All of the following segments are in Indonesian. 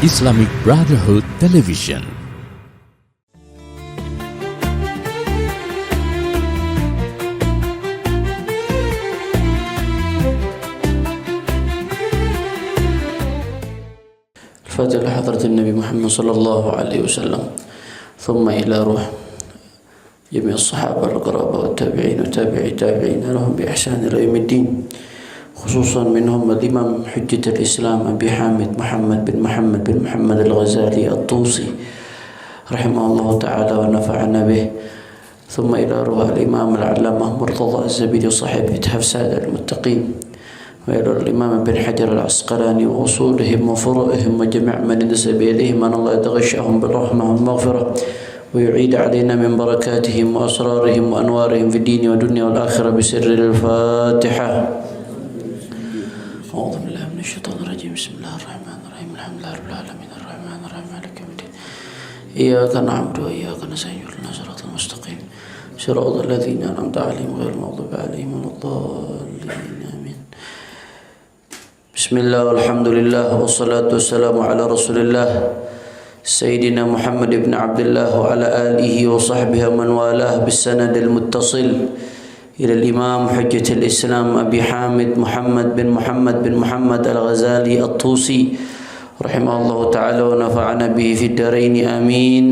Islamic Brotherhood Television. الفاتحة حضرة النبي محمد صلى الله عليه وسلم، ثم إلى روح جميع الصحابة القرابة والتابعين وتابعي تابعين لهم بإحسان إلى يوم الدين، خصوصا منهم الإمام حجة الإسلام أبي حامد محمد بن محمد الغزالي الطوسي رحمه الله تعالى ونفعنا به، ثم إلى روح الإمام العلامة مرتضى الزبيدي صاحب إتحاف سادة المتقين، وإلى الإمام بن حجر العسقلاني وأصولهم وفروعهم وجميع من اندس بيدهم، أن الله يتغشهم بالرحمة والمغفرة ويعيد علينا من بركاتهم وأسرارهم وأنوارهم في الدين والدنيا والآخرة بسر الفاتحة. أعوذ بالله من الشيطان الرجيم، بسم الله الرحمن الرحيم، الحمد لله رب العالمين الرحمن الرحيم مالك يوم الدين، إياك نعبد وإياك نستعين اهدنا الصراط المستقيم صراط الذين أنعمت عليهم غير المغضوب عليهم ولا الضالين آمين. بسم الله والحمد لله والصلاة والسلام على رسول الله سيدنا محمد بن عبد الله وعلى آله وصحبه ومن والاه بالسند المتصل إلى الإمام حجة الإسلام أبي حامد محمد بن محمد الغزالي الطوسي رحمه الله تعالى ونفعنا به في الدارين آمين.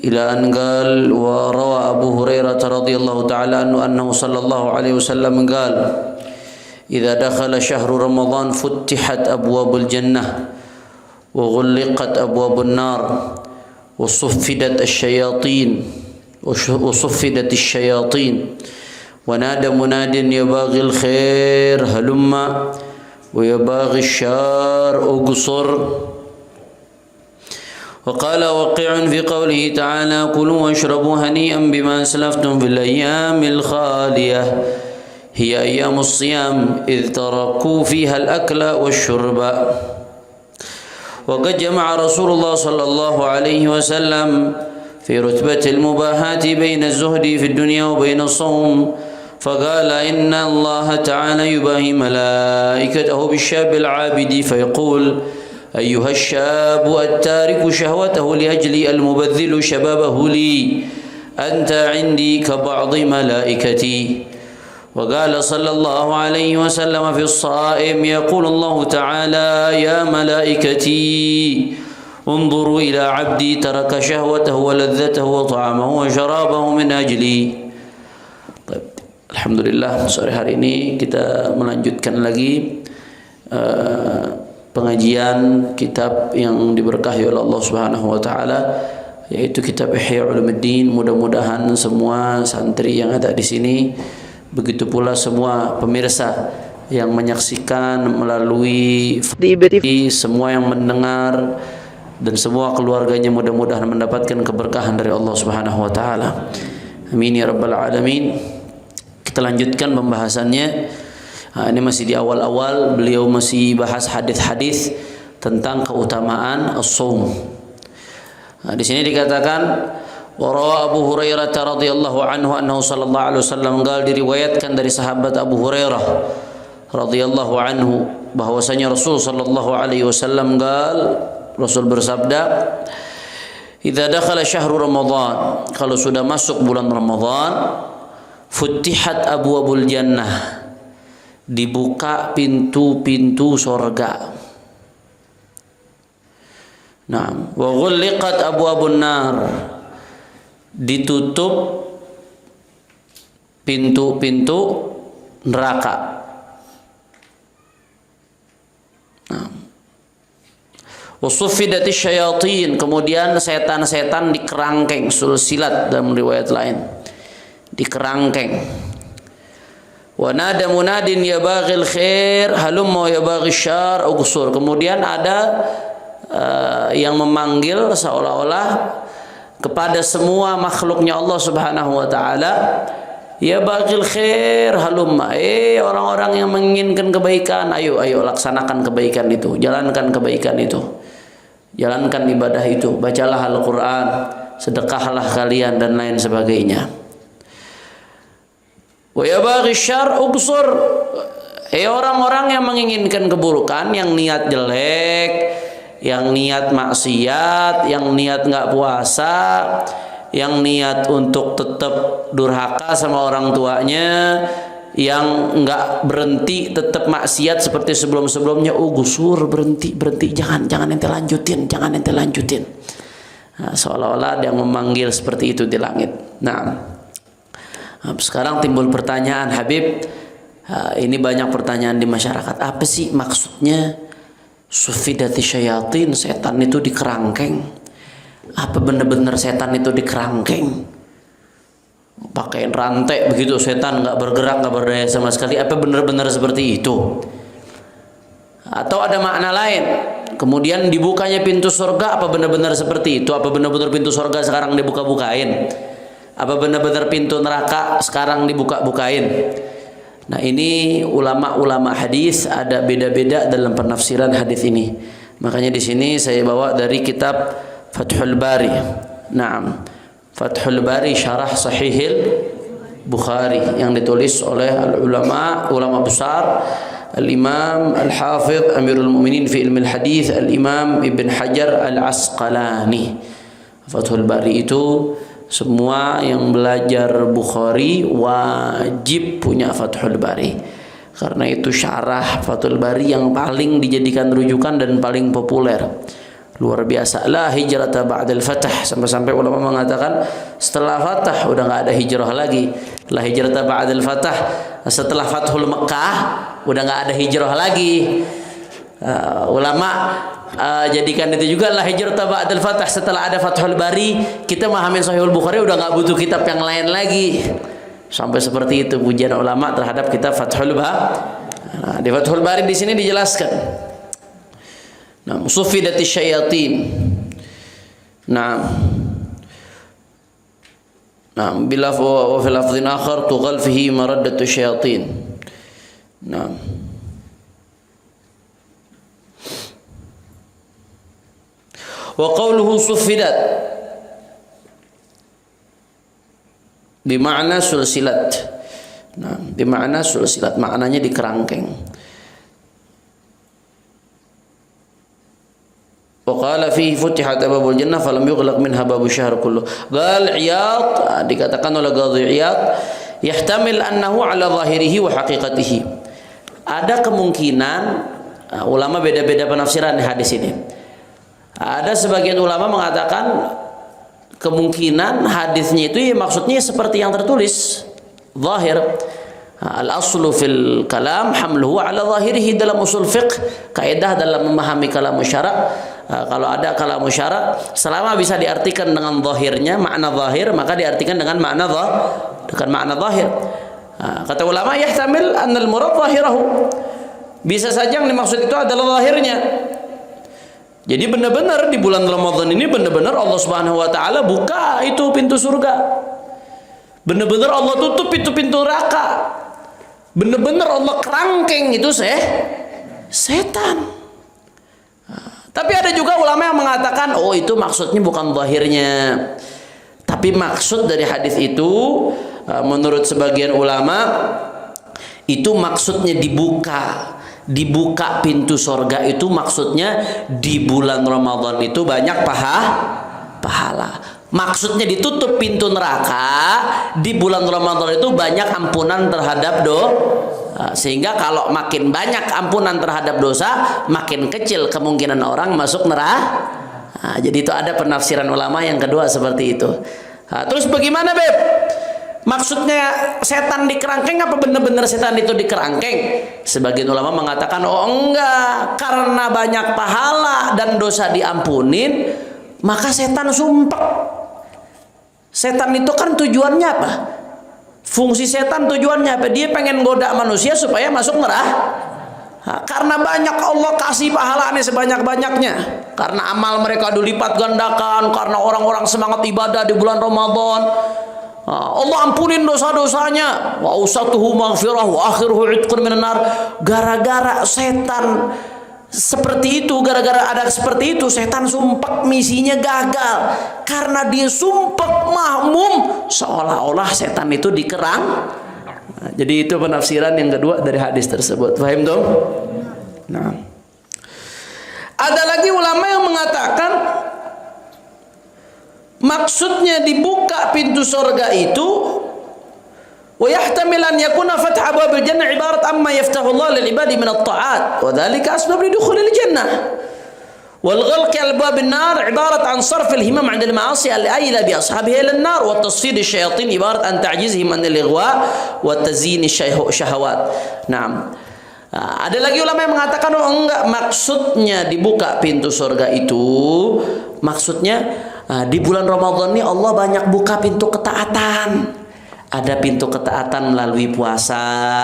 إلى أن قال: وروى أبو هريرة رضي الله تعالى عنه أنه صلى الله عليه وسلم قال: إذا دخل شهر رمضان فتحت أبواب الجنة وغلقت أبواب النار وصفدت الشياطين ونادى مناد يا باغي الخير هلم ويا باغي الشر اقصر. وقال وقيع في قوله تعالى: كلوا واشربوا هنيئا بما أسلفتم في الأيام الخالية هي أيام الصيام إذ تركوا فيها الأكل والشرب. وقد جمع رسول الله صلى الله عليه وسلم في رتبة المباهاة بين الزهد في الدنيا وبين الصوم، فقال: إن الله تعالى يباهي ملائكته بالشاب العابد فيقول: أيها الشاب التارك شهوته لأجلي المبذل شبابه لي أنت عندي كبعض ملائكتي. وقال صلى الله عليه وسلم في الصائم: يقول الله تعالى: يا ملائكتي انظروا إلى عبدي ترك شهوته ولذته وطعامه وشرابه من أجلي. طيب. Alhamdulillah, sore hari ini kita melanjutkan lagi pengajian kitab yang diberkahi oleh Allah Subhanahu wa taala, yaitu kitab Ihya Ulumuddin. Mudah-mudahan semua santri yang ada di sini, begitu pula semua pemirsa yang menyaksikan melalui TV, semua yang mendengar dan semua keluarganya mudah-mudahan mendapatkan keberkahan dari Allah Subhanahu wa taala. Amin ya rabbal alamin. Kita lanjutkan pembahasannya. Ini masih di awal-awal, beliau masih bahas hadis-hadis tentang keutamaan as-shaum. Di sini dikatakan warawa Abu Hurairah radhiyallahu anhu annahu sallallahu alaihi wasallam qala, diriwayatkan dari sahabat Abu Hurairah radhiyallahu anhu bahwasanya Rasul sallallahu alaihi wasallam qala, Rasul bersabda, idza dakhala syahru Ramadan, kalau sudah masuk bulan Ramadan, futihat abwabul jannah, dibuka pintu-pintu surga. Naam, wa ghulliqat abwabun nar, ditutup pintu-pintu neraka. Naam. Wasuffidatis syayatin, kemudian setan-setan dikerangkeng, sulsilat dalam riwayat lain, dikerangkeng. Wa nada munadin ya baghil khair halumma ya baghis syarr ughsur, kemudian ada yang memanggil seolah-olah kepada semua makhluknya Allah Subhanahu wa taala, ya baghil khair halumma, orang-orang yang menginginkan kebaikan, ayo laksanakan kebaikan itu, jalankan kebaikan itu, jalankan ibadah itu, bacalah Al-Quran, sedekahlah kalian dan lain sebagainya. Wa ya baghis syarr ughsur, orang-orang yang menginginkan keburukan, yang niat jelek, yang niat maksiat, yang niat nggak puasa, yang niat untuk tetap durhaka sama orang tuanya, yang nggak berhenti tetap maksiat seperti sebelum-sebelumnya. Oh Gusur, berhenti, jangan ente lanjutin. Nah, seolah-olah dia memanggil seperti itu di langit. Nah, sekarang timbul pertanyaan, Habib, ini banyak pertanyaan di masyarakat. Apa sih maksudnya sufidati syayatin, setan itu dikerangkeng? Apa benar-benar setan itu dikerangkeng? Pakai rantai begitu setan nggak bergerak, nggak berdaya sama sekali? Apa benar-benar seperti itu? Atau ada makna lain? Kemudian dibukanya pintu surga, apa benar-benar seperti itu? Apa benar-benar pintu surga sekarang dibuka-bukain? Apa benar-benar pintu neraka sekarang dibuka-bukain? Nah, ini ulama-ulama hadis ada beda-beda dalam penafsiran hadis ini. Makanya di sini saya bawa dari kitab Fathul Bari. Naam, Fathul Bari Syarah Sahihil Bukhari yang ditulis oleh ulama besar Al-Imam Al-Hafidh Amirul Mu'minin fi ilmi al-hadith Al-Imam Ibn Hajar Al-Asqalani. Fathul Bari itu semua yang belajar Bukhari wajib punya Fathul Bari, karena itu syarah Fathul Bari yang paling dijadikan rujukan dan paling populer. Luar biasa. La hijrata ba'dal fath, sampai-sampai ulama mengatakan setelah Fatah udah nggak ada hijrah lagi. La hijrata ba'dal fath, setelah Fathul Mekkah udah nggak ada hijrah lagi. Ulama jadikan itu juga la hijrata ba'dal fath, setelah ada Fathul Bari kita memahami Sahihul Bukhari udah nggak butuh kitab yang lain lagi. Sampai seperti itu pujian ulama terhadap kitab Fathul Bari. Nah, di Fathul Bari di sini dijelaskan. Nah, sufidati syayatin. Nah, bila wa fil lafdhin akhar tughal fihi maraddatu syayatin. Nah, wa qawluhu sufidat bima'na sulsilat. Nah, bima'na sulsilat, maknanya dikerangkeng. Waqala fihi futihat abwabul jannah falam yughlaq minha babu syahr kullu. Qal Iyad, dikatakan oleh Qadhi Iyad, yahtamil annahu ala zahirihi wa haqiqatihi. Ada kemungkinan, ulama beda-beda penafsiran di hadis ini. Ada sebagian ulama mengatakan kemungkinan hadisnya itu ya maksudnya seperti yang tertulis zahir. Al-aslu fil kalam hamluhu ala zahirihi. Dalam usul fiqh, kaidah dalam memahami kalam syara', kalau ada kalam syara' selama bisa diartikan dengan zahirnya, makna zahir, maka diartikan dengan makna zahir. Kata ulama, yahtamil annal murad zahirahu, bisa saja yang dimaksud itu adalah zahirnya. Jadi benar-benar di bulan Ramadan ini benar-benar Allah Subhanahu wa taala buka itu pintu surga. Benar-benar Allah tutup itu pintu neraka. Benar-benar Allah kerangkeng itu setan. Tapi ada juga ulama yang mengatakan, oh itu maksudnya bukan zahirnya. Tapi maksud dari hadis itu menurut sebagian ulama itu maksudnya dibuka pintu surga, itu maksudnya di bulan Ramadan itu banyak pahala. Maksudnya ditutup pintu neraka di bulan Ramadan itu banyak ampunan terhadap dosa. Sehingga kalau makin banyak ampunan terhadap dosa, makin kecil kemungkinan orang masuk neraka. Jadi itu ada penafsiran ulama yang kedua seperti itu. Terus bagaimana, Beb? Maksudnya setan dikerangkeng apa benar-benar setan itu dikerangkeng? Sebagian ulama mengatakan, oh enggak, karena banyak pahala dan dosa diampunin, maka setan sumpek. Setan itu kan tujuannya apa? Fungsi setan tujuannya apa? Dia pengen goda manusia supaya masuk neraka. Karena banyak Allah kasih pahalanya sebanyak-banyaknya. Karena amal mereka dilipat gandakan. Karena orang-orang semangat ibadah di bulan Ramadan. Allah ampunin dosa-dosanya. Wa usatuhu maghfirah wa akhiruhu itqun minan nar. Gara-gara setan seperti itu, gara-gara ada seperti itu, setan sumpek, misinya gagal. Karena dia sumpek makmum, seolah-olah setan itu dikerang. Jadi itu penafsiran yang kedua dari hadis tersebut. Paham dong? Nah, ada lagi lagi ulama yang mengatakan maksudnya dibuka pintu surga itu wa yahtamil an yakuna fath abwabil jannah ibarat amma yaftahu Allah lil ibadi min at-ta'at wa dhalika asbab lidukhulil jannah wal ghalq abwabin nar ibarat an sarf al himam 'inda al ma'asi al ayla bi ashabiha ila an-nar wa tasfid asy-syayatin ibarat an ta'jizihim an al-ighwa wa tazyin syahawat. Naam. Ada lagi ulama yang mengatakan oh enggak, maksudnya dibuka pintu surga itu maksudnya di bulan Ramadan ini Allah banyak buka pintu ketaatan. Ada pintu ketaatan melalui puasa,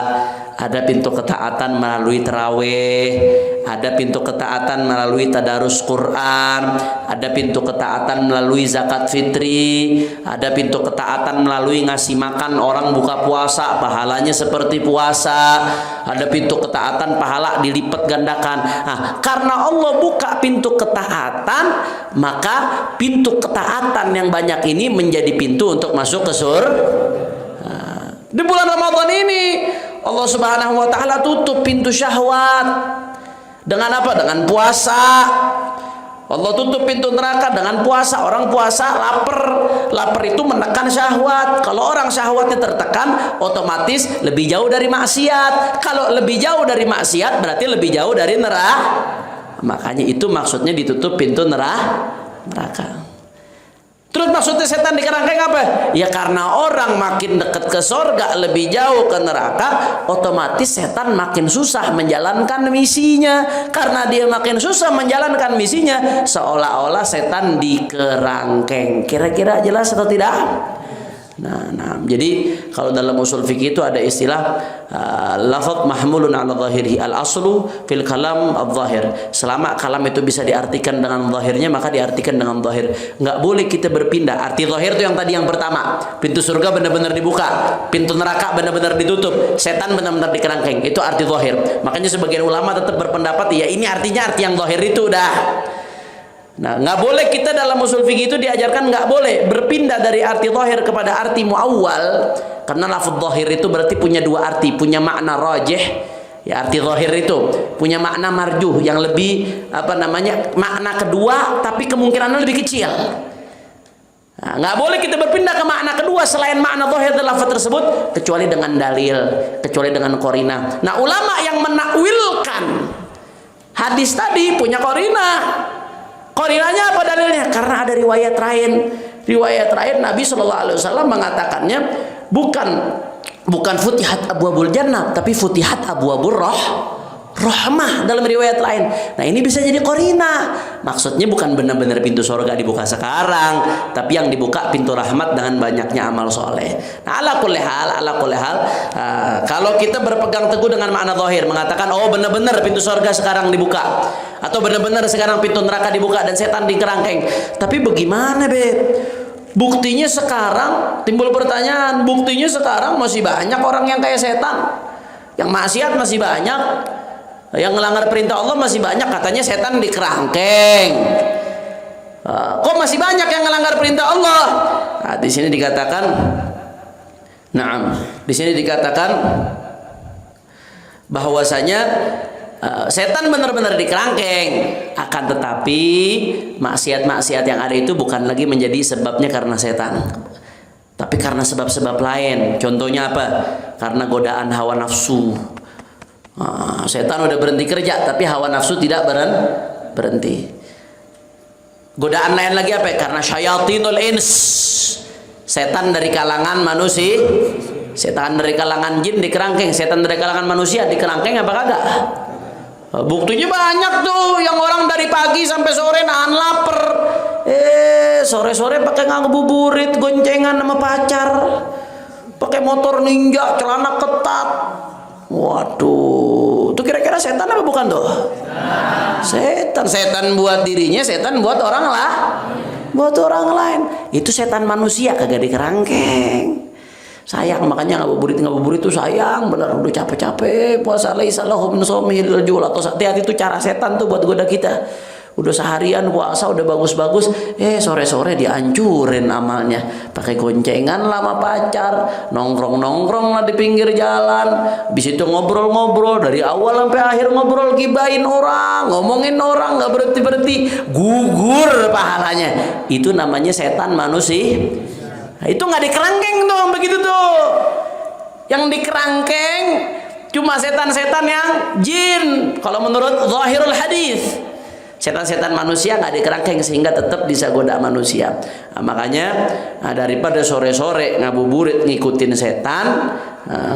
ada pintu ketaatan melalui tarawih, ada pintu ketaatan melalui tadarus Quran, ada pintu ketaatan melalui zakat fitri, ada pintu ketaatan melalui ngasih makan orang buka puasa, pahalanya seperti puasa, ada pintu ketaatan pahala dilipat gandakan. Nah, karena Allah buka pintu ketaatan, maka pintu ketaatan yang banyak ini menjadi pintu untuk masuk ke surga. Di bulan Ramadan ini Allah Subhanahu wa taala tutup pintu syahwat. Dengan apa? Dengan puasa. Allah tutup pintu neraka dengan puasa. Orang puasa lapar. Lapar itu menekan syahwat. Kalau orang syahwatnya tertekan, otomatis lebih jauh dari maksiat. Kalau lebih jauh dari maksiat berarti lebih jauh dari neraka. Makanya itu maksudnya ditutup pintu neraka. Terus maksudnya setan di kerangkeng apa? Ya karena orang makin dekat ke surga, lebih jauh ke neraka, otomatis setan makin susah menjalankan misinya. Karena dia makin susah menjalankan misinya, seolah-olah setan di kerangkeng. Kira-kira jelas atau tidak? Nah, jadi kalau dalam usul fikih itu ada istilah lafadz mahmulun ala zahirihi, al aslu fil kalam adz-zahir. Selama kalam itu bisa diartikan dengan zahirnya, maka diartikan dengan zahir. Nggak boleh kita berpindah. Arti zahir itu yang tadi yang pertama, pintu surga benar-benar dibuka, pintu neraka benar-benar ditutup, setan benar-benar dikerangkeng. Itu arti zahir. Makanya sebagian ulama tetap berpendapat ya ini artinya arti yang zahir itu udah. Nah, nggak boleh kita dalam usul fikih itu diajarkan nggak boleh berpindah dari arti zahir kepada arti muawwal, karena lafaz zahir itu berarti punya dua arti, punya makna rajih. Ya, arti zahir itu punya makna marjuh yang lebih makna kedua tapi kemungkinannya lebih kecil. Nah, nggak boleh kita berpindah ke makna kedua selain makna zahir dari lafaz tersebut kecuali dengan dalil, kecuali dengan qarinah. Nah, ulama yang menakwilkan hadis tadi punya qarinah. Qarinahnya apa dalilnya? Karena ada riwayat lain. Riwayat lain Nabi SAW mengatakannya bukan futihat abwabul jannah, tapi futihat abwabur rahmah dalam riwayat lain. Nah, ini bisa jadi qarinah. Maksudnya bukan benar-benar pintu surga dibuka sekarang, tapi yang dibuka pintu rahmat dengan banyaknya amal soleh. Nah, ala kulli hal, kalau kita berpegang teguh dengan makna zahir, mengatakan oh benar-benar pintu surga sekarang dibuka, atau benar-benar sekarang pintu neraka dibuka dan setan dikerangkeng. Tapi bagaimana, Beb? Buktinya sekarang timbul pertanyaan, buktinya sekarang masih banyak orang yang kayak setan. Yang maksiat masih banyak, yang melanggar perintah Allah masih banyak, katanya setan dikerangkeng. Kok masih banyak yang melanggar perintah Allah? Nah, di sini dikatakan, bahwasanya setan benar-benar dikerangkeng, akan tetapi maksiat-maksiat yang ada itu bukan lagi menjadi sebabnya karena setan, tapi karena sebab-sebab lain. Contohnya apa? Karena godaan hawa nafsu. Setan udah berhenti kerja, tapi hawa nafsu tidak berhenti. Godaan lain lagi apa? Karena syayatinul ins, setan dari kalangan manusia, setan dari kalangan jin dikerangkeng, setan dari kalangan manusia dikerangkeng apa kagak? Buktinya banyak tuh, yang orang dari pagi sampai sore nahan lapar, sore-sore pakai ngabuburit, goncengan sama pacar, pakai motor ninja, celana ketat. Waduh, itu kira-kira setan apa bukan tuh? Setan buat dirinya, setan buat orang lain. Itu setan manusia kagak dikerangkeng. Sayang, makanya ngabuburit itu sayang benar, udah capek-capek puasa laisa lahum min shaumil jul. Atau hati-hati itu cara setan tuh buat goda kita. Udah seharian puasa udah bagus-bagus, sore-sore dihancurin amalnya. Pakai goncengan lama pacar, nongkrong-nongkrong lah di pinggir jalan. Habis itu ngobrol-ngobrol dari awal sampai akhir, ngobrol gibain orang, ngomongin orang nggak berhenti-berhenti, gugur pahalanya. Itu namanya setan manusia. Nah, itu nggak dikerangkeng tuh begitu tuh. Yang dikerangkeng cuma setan-setan yang jin. Kalau menurut zahirul hadis, setan-setan manusia nggak dikerangkeng sehingga tetap bisa goda manusia. Nah, makanya daripada sore-sore ngabuburit ngikutin setan,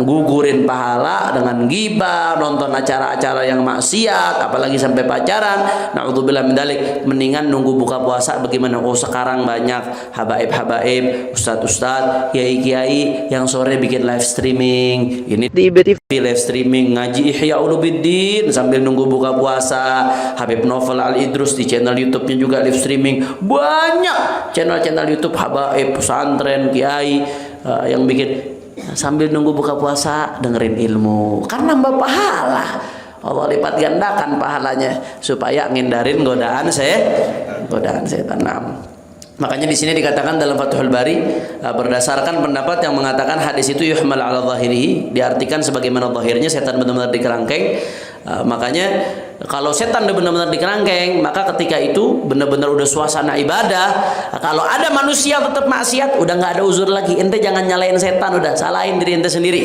gugurin pahala dengan ghibah, nonton acara-acara yang maksiat, apalagi sampai pacaran, naudzubillah min dzalik, mendingan nunggu buka puasa. Bagaimana? Oh, sekarang banyak habaib-habaib, ustadz-ustadz, kiai-kiai yang sore bikin live streaming. Ini di IBTV live streaming ngaji Ihya Ulumuddin sambil nunggu buka puasa. Habib Novel Al Idrus di channel YouTube-nya juga live streaming. Banyak channel-channel YouTube habaib, pesantren, kiai yang bikin sambil nunggu buka puasa dengerin ilmu, kan nambah pahala. Allah lipat gandakan pahalanya supaya ngindarin godaan setan. Makanya di sini dikatakan dalam Fathul Bari, berdasarkan pendapat yang mengatakan hadis itu yuhmal ala zahirihi, diartikan sebagaimana zahirnya setan benar-benar dikerangkeng. Makanya kalau setan benar-benar dikerangkeng, maka ketika itu benar-benar udah suasana ibadah. Kalau ada manusia tetap maksiat, udah nggak ada uzur lagi. Ente jangan nyalain setan, udah salahin diri ente sendiri.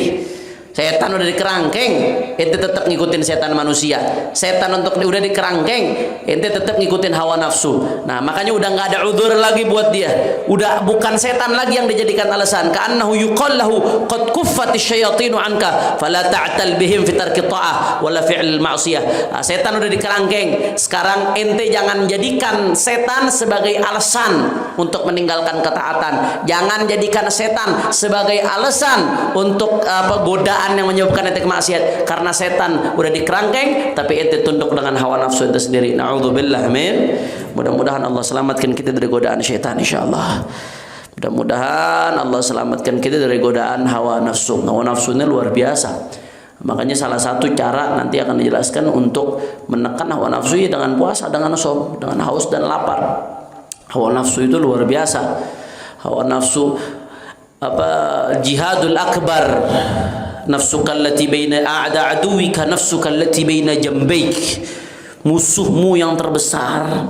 Setan udah dikerangkeng, ente tetap ngikutin setan manusia. Setan udah dikerangkeng, ente tetap ngikutin hawa nafsu. Nah, makanya udah nggak ada udzur lagi buat dia. Udah bukan setan lagi yang dijadikan alasan. Ka'annahu yuqallahu qad kuffati syayatinu anka fala ta'tal bihim fi tarki ta'ah wala fi'l ma'siyah. Nah, setan udah dikerangkeng. Sekarang ente jangan jadikan setan sebagai alasan untuk meninggalkan ketaatan. Jangan jadikan setan sebagai alasan untuk godaan yang menyebabkan ente kemaksiat, karena setan udah dikerangkeng tapi ente tunduk dengan hawa nafsu ente sendiri. Na'udzubillah min. Mudah-mudahan Allah selamatkan kita dari godaan syaitan insyaallah. Mudah-mudahan Allah selamatkan kita dari godaan hawa nafsu. Hawa nafsunya luar biasa. Makanya salah satu cara nanti akan dijelaskan untuk menekan hawa nafsu ya dengan puasa, dengan shaum, dengan haus dan lapar. Hawa nafsu itu luar biasa. Hawa nafsu jihadul akbar. Nafsuka allati baina a'da aduwika nafsuka allati baina jambayk. Musuhmu yang terbesar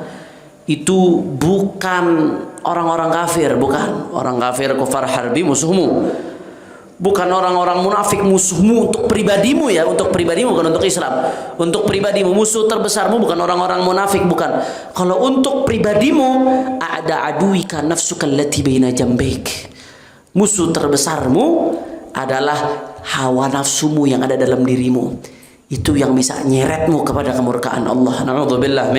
itu bukan orang-orang kafir, bukan orang kafir kufar harbi musuhmu, bukan orang-orang munafik musuhmu untuk pribadimu ya, untuk pribadimu bukan untuk Islam. Untuk pribadimu musuh terbesarmu bukan orang-orang munafik, bukan. Kalau untuk pribadimu, a'da aduwika nafsuka allati baina jambayk. Musuh terbesarmu adalah hawa nafsumu yang ada dalam dirimu. Itu yang bisa nyeretmu kepada kemurkaan Allah. Na'udzubillah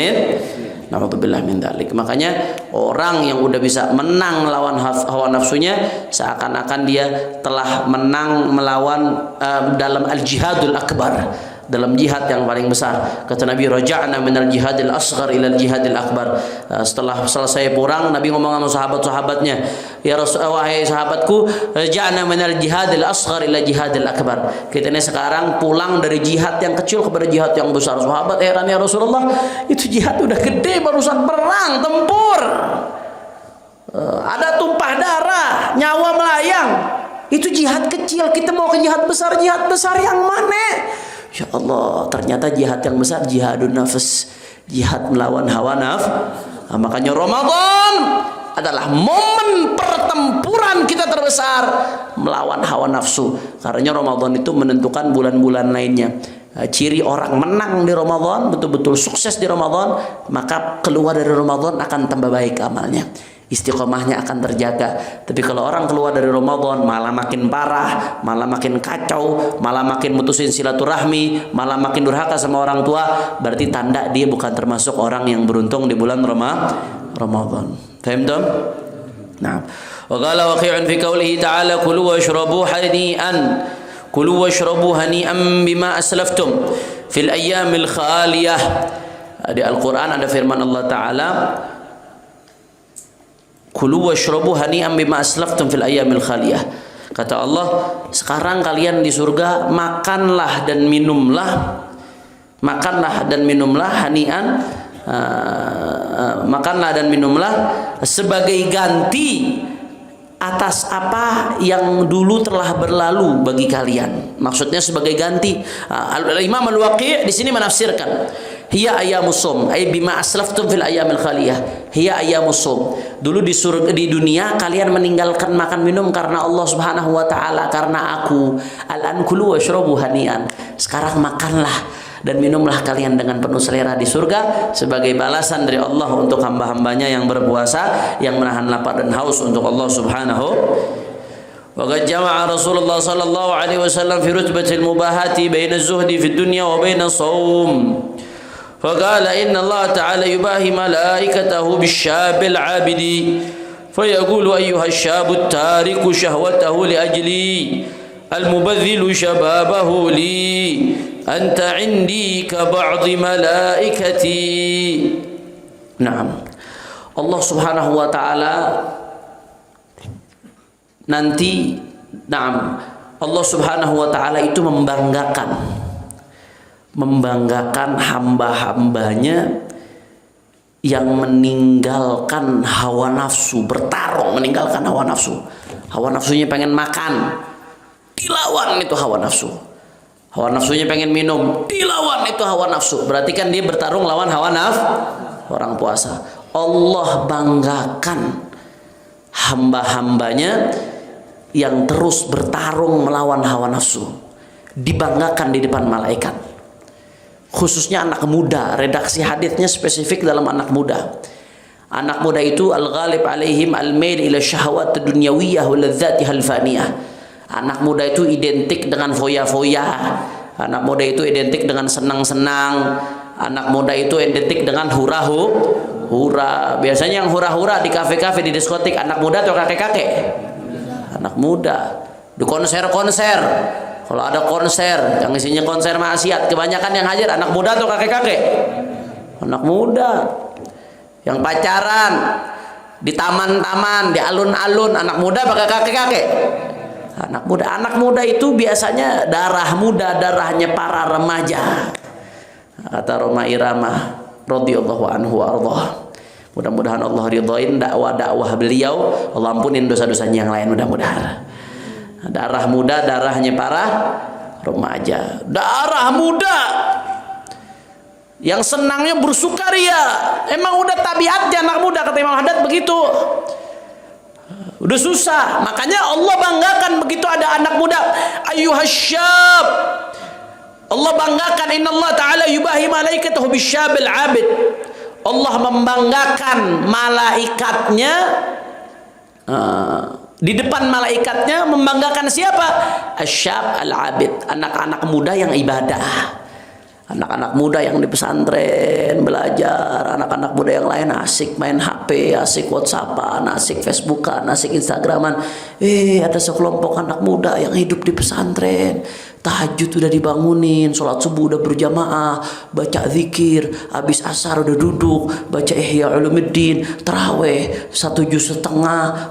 min dzalik. Makanya orang yang udah bisa menang melawan hawa nafsunya, seakan-akan dia telah menang melawan dalam al-jihadul akbar, dalam jihad yang paling besar. Kata Nabi, raja'na minal jihadil asghar ilal jihadil akbar. Setelah selesai perang, Nabi ngomong sama sahabat-sahabatnya, ya wahai sahabatku, raja'na minal jihadil asghar ilal jihadil akbar. Kita ini sekarang pulang dari jihad yang kecil kepada jihad yang besar. Sahabat heran, ya Rasulullah, itu jihad udah gede, barusan perang, tempur, ada tumpah darah, nyawa melayang. Itu jihad kecil, kita mau ke jihad besar yang mana? Ya Allah, ternyata jihad yang besar jihadun nafs, jihad melawan hawa nafsu. Nah, makanya Ramadan adalah momen pertempuran kita terbesar melawan hawa nafsu. Karena Ramadan itu menentukan bulan-bulan lainnya. Ciri orang menang di Ramadan, betul-betul sukses di Ramadan, maka keluar dari Ramadan akan tambah baik amalnya, istiqomahnya akan terjaga. Tapi kalau orang keluar dari Ramadan malah makin parah, malah makin kacau, malah makin mutusin silaturahmi, malah makin durhaka sama orang tua, berarti tanda dia bukan termasuk orang yang beruntung di bulan Ramadan. Paham tak? Nah, wa qala waqi'un fi qoulihi ta'ala kulu washrabu hani'an, kulu washrabu hani'an bima aslaftum fil ayyamil khaliyah. Di Al-Qur'an ada firman Allah Ta'ala, kulu washrabu hani'an bima aslaftum fil ayyamil khaliyah. Kata Allah, sekarang kalian di surga makanlah dan minumlah hani'an makanlah dan minumlah sebagai ganti atas apa yang dulu telah berlalu bagi kalian. Maksudnya sebagai ganti. Imam Al-Waqi' di sini menafsirkan, hiya ayyamus shaum, ay bima aslaftum fil ayyamil khaliyah. Hiya ayyamus shaum. Dulu di dunia kalian meninggalkan makan minum karena Allah Subhanahu wa taala, karena aku. Al-an kulu washrabu hanian. Sekarang makanlah dan minumlah kalian dengan penuh selera di surga sebagai balasan dari Allah untuk hamba-hambanya yang berpuasa, yang menahan lapar dan haus untuk Allah Subhanahu. Wa qad jama'a Rasulullah sallallahu alaihi wasallam fi rutbatil mubahati baina az-zuhdi fid dunya wa baina as-shaum. فقال إن الله تعالى يباهي ملائكته بالشاب العابد فيقول أيها الشاب التارك شهوته لأجلي المبذل شبابه لي أنت عندي كبعض ملائكتي. Naam. Allah Subhanahu wa taala nanti, Allah Subhanahu wa taala itu membanggakan hamba-hambanya yang meninggalkan hawa nafsu, bertarung meninggalkan hawa nafsu. Hawa nafsunya pengen makan, dilawan itu hawa nafsu. Hawa nafsunya pengen minum, dilawan itu hawa nafsu. Berarti kan dia bertarung lawan hawa nafsu. Orang puasa, Allah banggakan hamba-hambanya yang terus bertarung melawan hawa nafsu, dibanggakan di depan malaikat. Khususnya anak muda, redaksi hadisnya spesifik dalam anak muda. Anak muda itu al-ghalib alaihim al-mail ila syahwat dunyawiyah wa ladzatiha al-faniyah. Anak muda itu identik dengan foya-foya. Anak muda itu identik dengan senang-senang. Anak muda itu identik dengan hura. Biasanya yang hura-hura di kafe-kafe, di diskotik, anak muda atau kakek-kakek? Anak muda. Di konser-konser, kalau ada konser yang isinya konser maksiat, kebanyakan yang hadir anak muda atau kakek-kakek? Anak muda. Yang pacaran di taman-taman, di alun-alun, anak muda pakai kakek-kakek? Anak muda. Anak muda itu biasanya darah muda, darahnya para remaja. Kata Roma Irama radhiyallahu anhu wa ardhah. Mudah-mudahan Allah ridhoin dakwah-dakwah beliau, Allah ampunin dosa-dosanya yang lain mudah-mudahan. Darah muda, darahnya para remaja. Darah muda yang senangnya bersukaria. Emang udah tabiatnya anak muda, kata Imam Haddad begitu. Udah susah. Makanya Allah banggakan begitu ada anak muda. Ayyuhasyab. Allah banggakan, innallaha ta'ala yubahi malaikatahu bisyabil abid. Allah membanggakan malaikatnya, di depan malaikatnya membanggakan siapa? Asyab al-abid, anak-anak muda yang ibadah. Anak-anak muda yang di pesantren belajar, anak-anak muda yang lain asik main HP, asik WhatsAppan, asik Facebookan, asik Instagraman. Ada sekelompok anak muda yang hidup di pesantren. Tahajud udah dibangunin, sholat subuh udah berjamaah, baca zikir, habis asar udah duduk, baca Ihya Ulumuddin, taraweh 1,5 juz,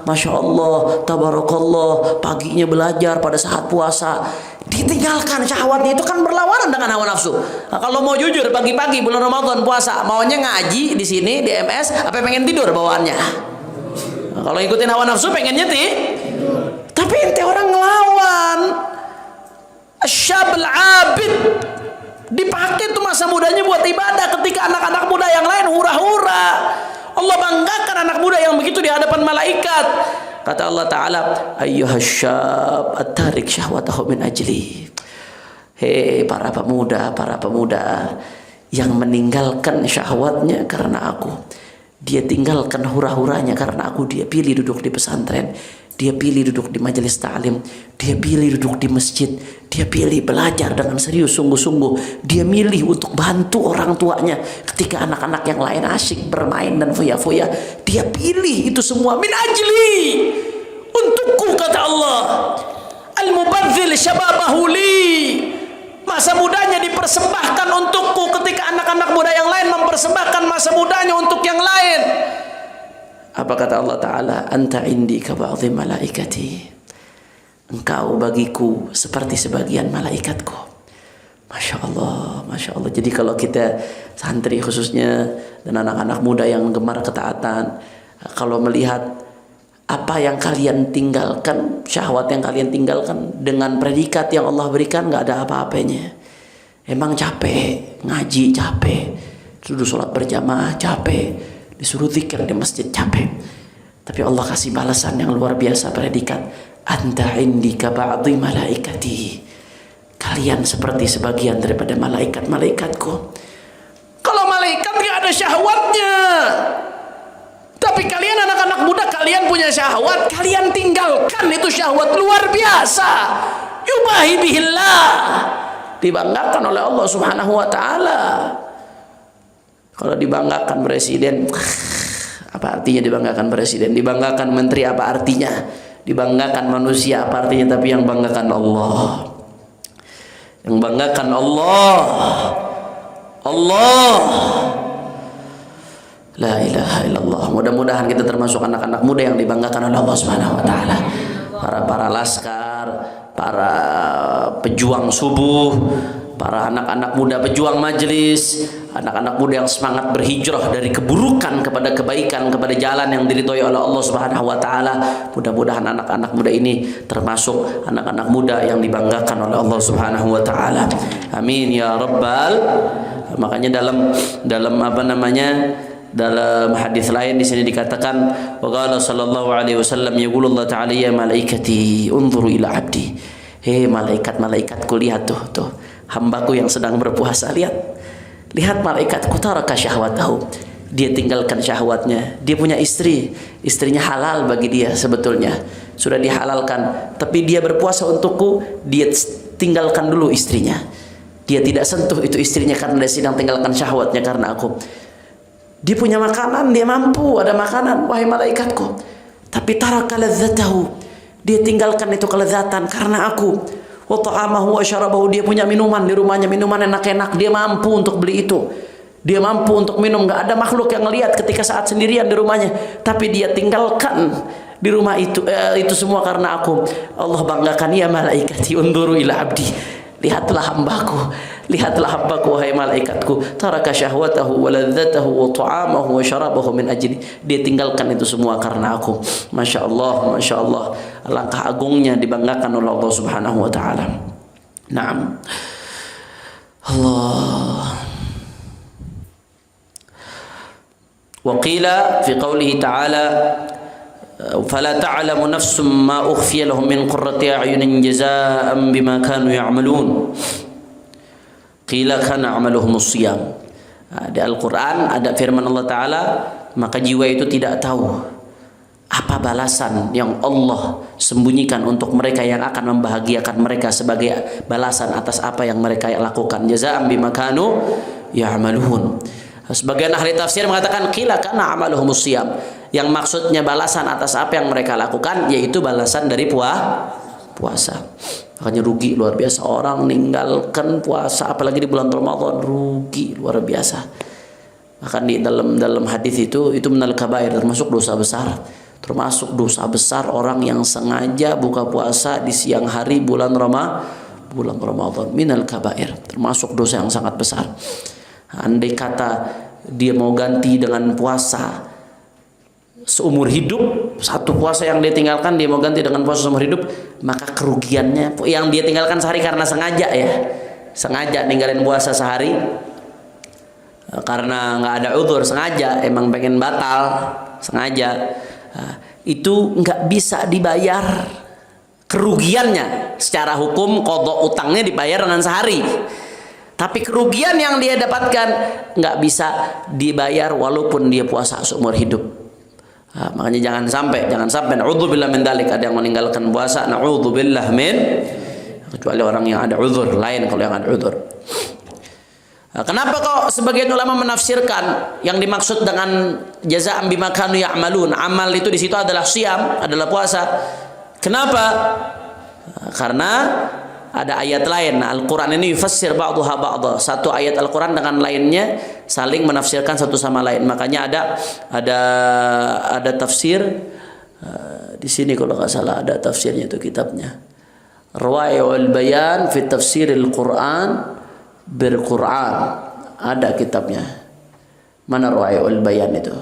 masya Allah, tabarakallah, paginya belajar pada saat puasa. Ditinggalkan syahwatnya, itu kan berlawanan dengan hawa nafsu. Nah, kalau mau jujur, pagi-pagi bulan Ramadan puasa, maunya ngaji di sini di MS, apa pengen tidur bawaannya? Nah, kalau ikutin hawa nafsu pengennya tapi ente orang ngelawan. Asyabul abid, dipakai tuh masa mudanya buat ibadah, ketika anak-anak muda yang lain hura-hura. Allah banggakan anak muda yang begitu di hadapan malaikat. Kata Allah Ta'ala, ayyuhasyab at-tarik syahwatahu min ajli. Hei para pemuda yang meninggalkan syahwatnya karena aku. Dia tinggalkan hura-huranya karena aku. Dia pilih duduk di pesantren, dia pilih duduk di majelis ta'lim, dia pilih duduk di masjid, dia pilih belajar dengan serius sungguh-sungguh, dia milih untuk bantu orang tuanya ketika anak-anak yang lain asyik bermain dan foya-foya. Dia pilih itu semua min ajli, untukku, kata Allah. Al-mubadzil syababahu li, masa mudanya dipersembahkan untukku, ketika anak-anak muda yang lain mempersembahkan masa mudanya untuk yang lain. Apa kata Allah Ta'ala? Anta indi ka ba'dhi malaikati, engkau bagiku seperti sebagian malaikatku. Masya Allah, Masya Allah. Jadi kalau kita santri khususnya dan anak-anak muda yang gemar ketaatan, kalau melihat apa yang kalian tinggalkan, syahwat yang kalian tinggalkan dengan predikat yang Allah berikan, nggak ada apa-apanya. Emang capek, ngaji capek, disuruh sholat berjamaah capek, disuruh zikir di masjid capek. Tapi Allah kasih balasan yang luar biasa, predikat anta indika ba'dhi malaikati. Kalian seperti sebagian daripada malaikat-malaikatku. Kalau malaikat nggak ada syahwatnya, tapi kalian anak-anak muda, kalian punya syahwat, kalian tinggalkan itu syahwat luar biasa. Yubahi bihillah, dibanggakan oleh Allah Subhanahu wa taala. Kalau dibanggakan presiden, apa artinya dibanggakan presiden? Dibanggakan menteri, apa artinya? Dibanggakan manusia, apa artinya? Tapi yang banggakan Allah. Yang banggakan Allah. Allah. La ilaha illallah. Mudah-mudahan kita termasuk anak-anak muda yang dibanggakan oleh Allah Subhanahu wa taala. Para laskar, para pejuang subuh, para anak-anak muda pejuang majelis, anak-anak muda yang semangat berhijrah dari keburukan kepada kebaikan, kepada jalan yang diridhoi oleh Allah Subhanahu wa taala. Mudah-mudahan anak-anak muda ini termasuk anak-anak muda yang dibanggakan oleh Allah Subhanahu wa taala. Amin ya rabbal. Makanya dalam apa namanya? Dalam hadis lain di sini dikatakan, wa qala sallallahu alaihi wasallam, yaqulu Allah ta'ala ya malaikati unzuru ila abdi. Hei malaikat-malaikatku, lihat tuh hambaku yang sedang berpuasa, lihat malaikatku, taraka syahwatahu. Dia tinggalkan syahwatnya. Dia punya istrinya halal bagi dia sebetulnya, sudah dihalalkan, tapi dia berpuasa untukku, dia tinggalkan dulu istrinya. Dia tidak sentuh itu istrinya karena dia sedang tinggalkan syahwatnya karena aku. Dia punya makanan, dia mampu, ada makanan, wahai malaikatku, tapi taraka ladzatahu, dia tinggalkan itu kelezatan karena aku. Wa ta'amahu wa syarabahu, dia punya minuman di rumahnya, minuman enak-enak, dia mampu untuk beli itu, dia mampu untuk minum, nggak ada makhluk yang ngelihat ketika saat sendirian di rumahnya, tapi dia tinggalkan di rumah itu semua karena aku. Allah banggakan, ya malaikati unzuru ila abdi, lihatlah hambaku wahai malaikatku, taraka syahwatahu wa ladzatahu wa ta'amahu wa syarabahu min ajli, dia tinggalkan itu semua karena aku. Masya Allah, Masya Allah, alangkah agungnya dibanggakan oleh Allah Subhanahu wa taala. Naam. Allah. Wa qila fi qawlihi ta'ala, فلا تعلم نفس ما أخفي لهم من قرة أعين جزاء بما كانوا يعملون قيل كان عملهم الصيام. Di Al-Quran ada firman Allah Ta'ala, maka jiwa itu tidak tahu apa balasan yang Allah sembunyikan untuk mereka yang akan membahagiakan mereka sebagai balasan atas apa yang mereka lakukan. Jazaa'an bima kanu ya'malun. Sebagian ahli tafsir mengatakan qila kana amaluhumus siyam, yang maksudnya balasan atas apa yang mereka lakukan yaitu balasan dari puasa. Makanya rugi luar biasa orang meninggalkan puasa, apalagi di bulan Ramadan, rugi luar biasa. Bahkan di dalam hadis itu minal kabair, termasuk dosa besar. Termasuk dosa besar orang yang sengaja buka puasa di siang hari bulan Ramadan, minal kabair, termasuk dosa yang sangat besar. Andai kata dia mau ganti dengan puasa seumur hidup, satu puasa yang dia tinggalkan dia mau ganti dengan puasa seumur hidup, maka kerugiannya yang dia tinggalkan sehari karena sengaja ninggalin puasa sehari karena nggak ada udzur, sengaja emang pengen batal, sengaja, itu nggak bisa dibayar kerugiannya. Secara hukum qadha utangnya dibayar dengan sehari, tapi kerugian yang dia dapatkan nggak bisa dibayar walaupun dia puasa seumur hidup. Makanya jangan sampai na'udzubillah min dzalik, ada yang meninggalkan puasa, na'udzubillah min, kecuali orang yang ada uzur, lain kalau yang ada uzur. Kenapa kok sebagian ulama menafsirkan yang dimaksud dengan jazaa'an bima kanu ya'malun, amal itu di situ adalah siyam, adalah puasa. Kenapa? Karena ada ayat lain. Al-Quran ini yufassir ba'duha ba'dha. Satu ayat Al-Quran dengan lainnya saling menafsirkan satu sama lain. Makanya ada tafsir di sini kalau nggak salah ada tafsirnya itu kitabnya. Rawai'ul Bayan fi Tafsiril Quran bil-Quran. Ada kitabnya. Mana Ru'ayul Bayan itu?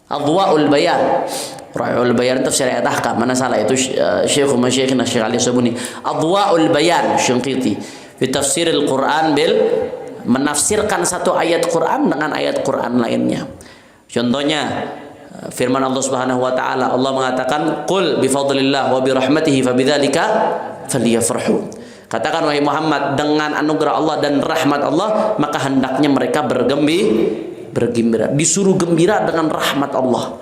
Adwa'ul Bayan. Ru'ayul Bayan tafsir ayat ahkam. Mana salah itu Syekh Masyikhina Syekh Ali Sabuni. Adwa'ul Bayan Syinqiti fi tafsir al-Quran bil, menafsirkan satu ayat Quran dengan ayat Quran lainnya. Contohnya firman Allah Subhanahu wa taala, Allah mengatakan qul bi fadlillah wa bi rahmatihi fabidzalika falyafrahu. Katakan wahai Muhammad, dengan anugerah Allah dan rahmat Allah maka hendaknya mereka bergembira. Disuruh gembira dengan rahmat Allah.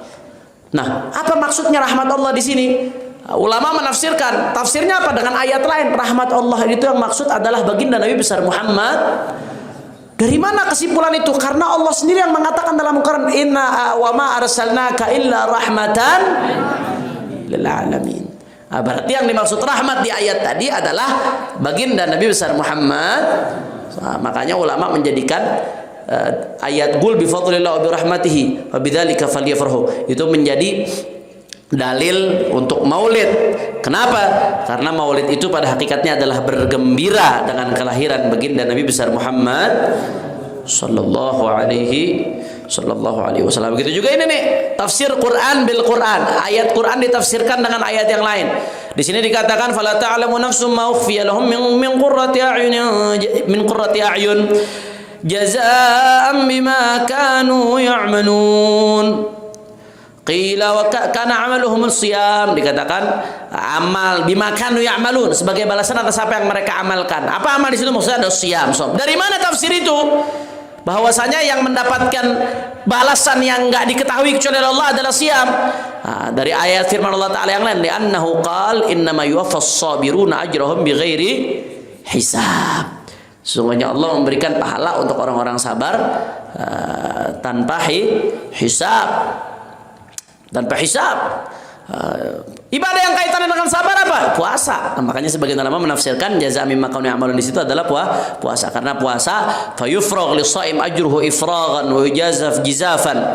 Nah, apa maksudnya rahmat Allah di sini? Ulama menafsirkan, tafsirnya apa dengan ayat lain? Rahmat Allah itu yang maksud adalah baginda Nabi besar Muhammad. Dari mana kesimpulan itu? Karena Allah sendiri yang mengatakan dalam Al-Quran, inna wa ma arsalnaka illa rahmatan lil alamin. Berarti yang dimaksud rahmat di ayat tadi adalah baginda Nabi besar Muhammad. Makanya ulama menjadikan ayat qul bi fadlillah wa bi rahmatihi wa bidzalika falyafrahu itu menjadi dalil untuk maulid. Kenapa? Karena maulid itu pada hakikatnya adalah bergembira dengan kelahiran baginda Nabi besar Muhammad sallallahu alaihi wasallam. Begitu juga ini nih, tafsir Quran bil Quran. Ayat Quran ditafsirkan dengan ayat yang lain. Di sini dikatakan fala ta'lamu nafsum ma ukhfiya lahum min qurrati a'yun jazaa'an bima kanu ya'malun. Qila wa kana amaluhum siyam, dikatakan amal bima kanu ya'malun, sebagai balasan atas apa yang mereka amalkan. Apa amal di situ maksudnya? Ada siyam. Dari mana tafsir itu? Bahwasanya yang mendapatkan balasan yang enggak diketahui kecuali Allah adalah siyam. Dari ayat firman Allah Ta'ala yang lain, li'annahu qala innama yuwaffas sabiruna ajrahum bighairi hisab. Sesungguhnya Allah memberikan pahala untuk orang-orang sabar tanpa hisab. Tanpa hisab. Ibadah yang kaitannya dengan sabar apa? Puasa. Makanya sebagian ulama menafsirkan jazaa mimma kanu ya'malun di situ adalah puasa. Karena puasa fayufragh lis-shaim ajruhu ifraghan wa yujazaf jizafan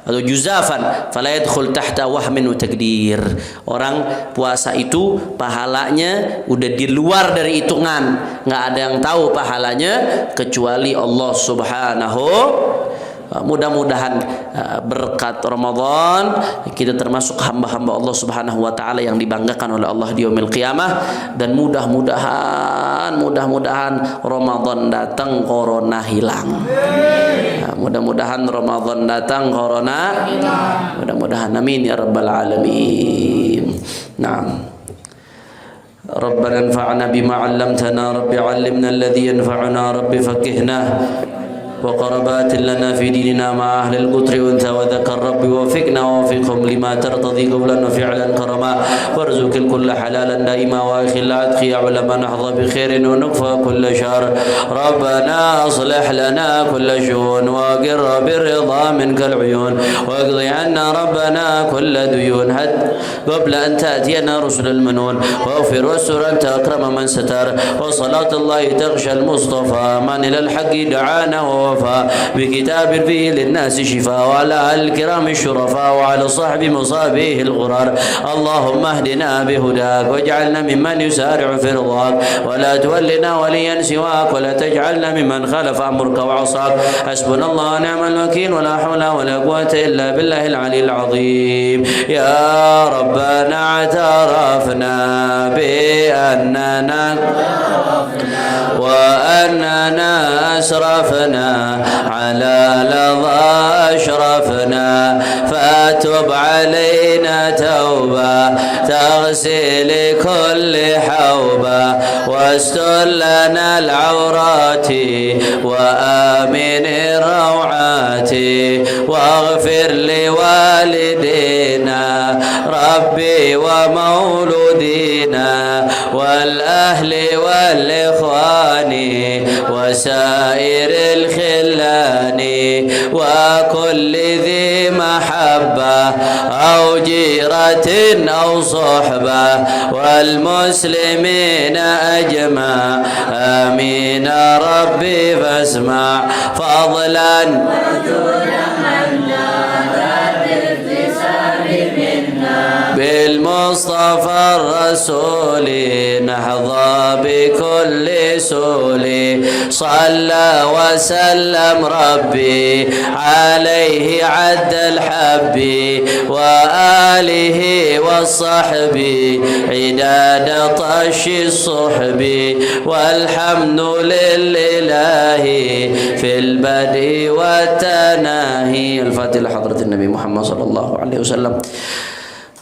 atau juzafan fala yadkhul tahta wahmin wa takdir. Orang puasa itu pahalanya udah di luar dari hitungan, nggak ada yang tahu pahalanya kecuali Allah Subhanahu. Mudah-mudahan berkat Ramadan kita termasuk hamba-hamba Allah Subhanahu wa taala yang dibanggakan oleh Allah di yaumil qiyamah, dan mudah-mudahan Ramadan datang corona hilang. Mudah-mudahan Ramadan datang corona hilang. Mudah-mudahan, amin ya rabbal alamin. Naam. Rabbana anfa'na bima 'allamtana, rabbi 'allimna alladhi yanfa'una, rabbi faqihna وقربات لنا في ديننا مع أهل القطر وانثى وذكر ربي وفقنا ووفقهم لما ترتضي قولا وفعلا كرما وارزق الكل حلالا دائما وأخي العتق يعلم نحظى بخير ونكفى كل شر ربنا أصلح لنا كل شؤون وقر بالرضا منك العيون واقضي عنا ربنا كل ديون قبل أن تأتينا رسل المنون واغفر واستر أنت أكرم من ستر وصلاة الله تغشى المصطفى من إلى الحق دعانا بكتاب فيه للناس شفاء وعلى الكرام الشرفاء وعلى صحب مصابيه الغرار اللهم اهدنا بهداك واجعلنا ممن يسارع في رضاك ولا تولنا وليا سواك ولا تجعلنا ممن خالف امرك وعصاك حسبنا الله ونعم الوكيل ولا حول ولا قوه الا بالله العلي العظيم يا ربنا اعترفنا بأننا أسرفنا على لظى أشرفنا فتب علينا توبة تغسل كل حوبة واستر لنا العورات وآمن الروعات واغفر لوالدينا ربي ومولودينا والأهل والإخوان وسائر الخلان وكل ذي محبة أو جيرة أو صحبة والمسلمين أجمع آمين ربي فاسمع فضلا بالمصطفى الرسول نحظى بكل سول صلى وسلم ربي عليه عد الحب وآله والصحب عداد طش الصحب والحمد لله في البدء والتناهي. الفاتحة لحضرة النبي محمد صلى الله عليه وسلم.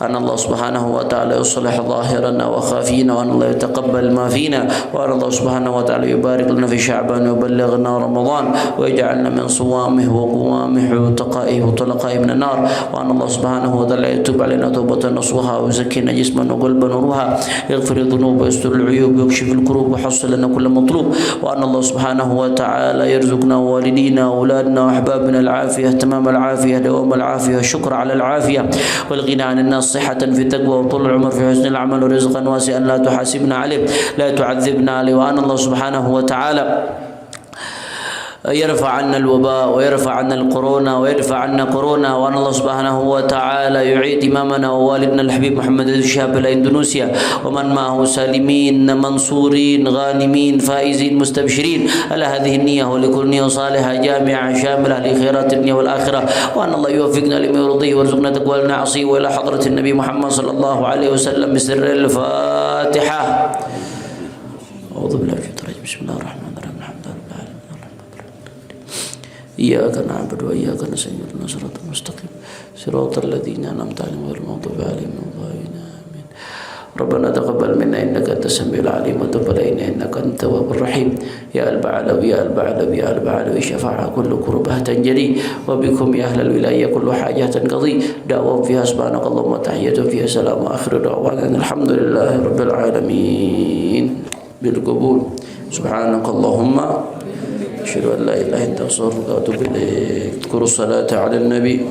أن الله سبحانه وتعالى يصلح ظاهرنا وخافينا، وأن الله يتقبل ما فينا، وأن الله سبحانه وتعالى يبارك لنا في شعبان ويبلغنا رمضان ويجعلنا من صوامه وقوامه وتقائه وطلقائه من النار، وأن الله سبحانه وتعالى يتوب علينا توبة نصوحا ويزكينا جسما وقلبا وروحا، يغفر الذنوب ويستر العيوب ويكشف الكروب ويحصل لنا كل مطلوب، وأن الله سبحانه وتعالى يرزقنا ووالدينا وأولادنا وأحبابنا العافية، تمام العافية، دوام العافية، الشكر على العافية، والغنى عن الناس، صحة في التقوى وطول العمر في حسن العمل ورزقا واسعا لا تحاسبنا عليه، لا تعذبنا عليه، وأن الله سبحانه وتعالى يرفع عنا الوباء ويرفع عنا الكورونا ويرفع عنا كورونا، وأن الله سبحانه وتعالى يعيد إمامنا ووالدنا الحبيب محمد الشهاب إلى إندونيسيا ومن معه سالمين منصورين غانمين فائزين مستبشرين على هذه النية ولكل نية صالحة جامعة شاملة لخيرات الدنيا والآخرة، وأن الله يوفقنا لما يرضيه ويرزقنا تقوى النعصي، وإلى حضرة النبي محمد صلى الله عليه وسلم بسر الفاتحة. أعوذ بالله من الشيطان الرجيم. بسم الله الرحمن الرحيم. الحمد لله إياك نعبد وإياك نستعين اهدنا الصراط المستقيم صراط الذين أنعمت عليهم غير المغضوب عليهم ولا الضالين آمين. ربنا تقبل منا إنك أنت السميع العليم وتب علينا إنك أنت التواب الرحيم. يا البعلوي يا البعلوي يا البعلوي شفاعة كل كربة تنجلي، وبكم يا أهل الولاية كل حاجة تنقضي، دعوة فيها سبحانك اللهم وتحية فيها سلام، وآخر دعوانا الحمد لله رب العالمين بالقبول. سبحانك اللهم أشهد أن لا إله إلا أنت أستغفرك وأتوب إليك. اذكروا الصلاة على النبي.